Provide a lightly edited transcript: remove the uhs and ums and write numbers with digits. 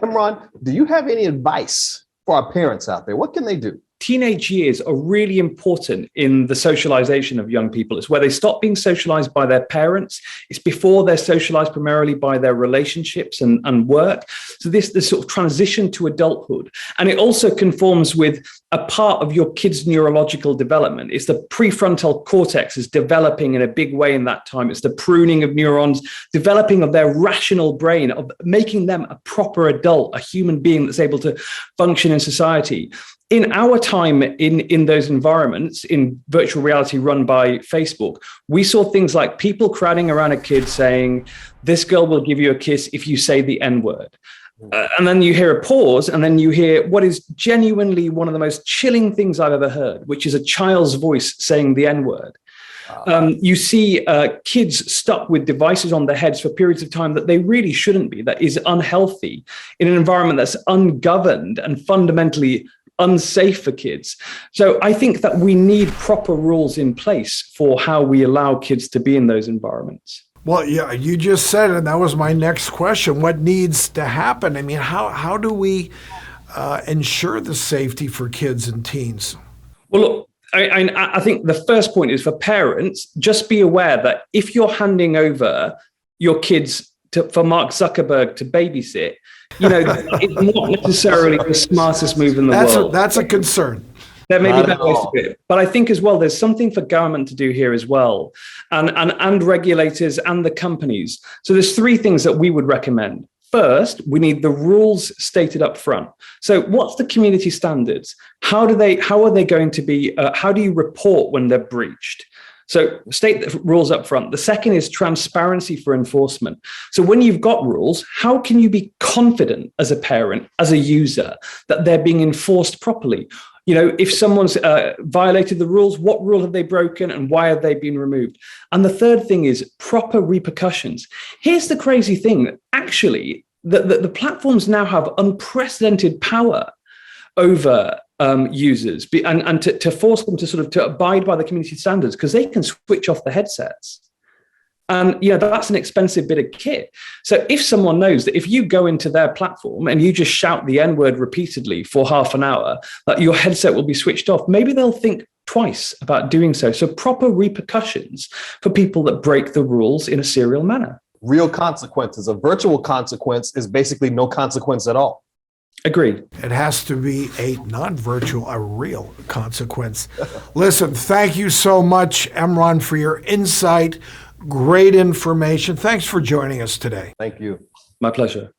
Imran, do you have any advice for our parents out there? What can they do? Teenage years are really important in the socialization of young people. It's where they stop being socialized by their parents. It's before they're socialized primarily by their relationships and work. So this sort of transition to adulthood. And it also conforms with a part of your kid's neurological development. It's the prefrontal cortex is developing in a big way in that time. It's the pruning of neurons, developing of their rational brain, of making them a proper adult, a human being that's able to function in society. In our time in those environments, in virtual reality run by Facebook, we saw things like people crowding around a kid saying, "This girl will give you a kiss if you say the N-word." And then you hear a pause, and then you hear what is genuinely one of the most chilling things I've ever heard, which is a child's voice saying the N-word. You see kids stuck with devices on their heads for periods of time that they really shouldn't be, that is unhealthy, in an environment that's ungoverned and fundamentally unsafe for kids. So I think that we need proper rules in place for how we allow kids to be in those environments. Well, yeah, you just said it, and that was my next question. What needs to happen? I mean, how do we ensure the safety for kids and teens? Well, look, I think the first point is for parents, just be aware that if you're handing over your kids for Mark Zuckerberg to babysit, it's not necessarily the smartest move in the world. That's a concern. There may be better ways to do it. But I think as well, there's something for government to do here as well, and regulators and the companies. So there's three things that we would recommend. First, we need the rules stated up front. So what's the community standards? How are they going to be, how do you report when they're breached? So state the rules up front. The second is transparency for enforcement. So when you've got rules, how can you be confident as a parent, as a user, that they're being enforced properly? If someone's violated the rules, what rule have they broken and why have they been removed? And the third thing is proper repercussions. Here's the crazy thing. Actually, the platforms now have unprecedented power over users and to force them to abide by the community standards, because they can switch off the headsets. And that's an expensive bit of kit. So if someone knows that if you go into their platform and you just shout the N-word repeatedly for half an hour, that your headset will be switched off, maybe they'll think twice about doing so. So proper repercussions for people that break the rules in a serial manner. Real consequences. A virtual consequence is basically no consequence at all. Agreed. It has to be a non-virtual, a real consequence. Listen, thank you so much, Emran, for your insight. Great information. Thanks for joining us today. Thank you. My pleasure.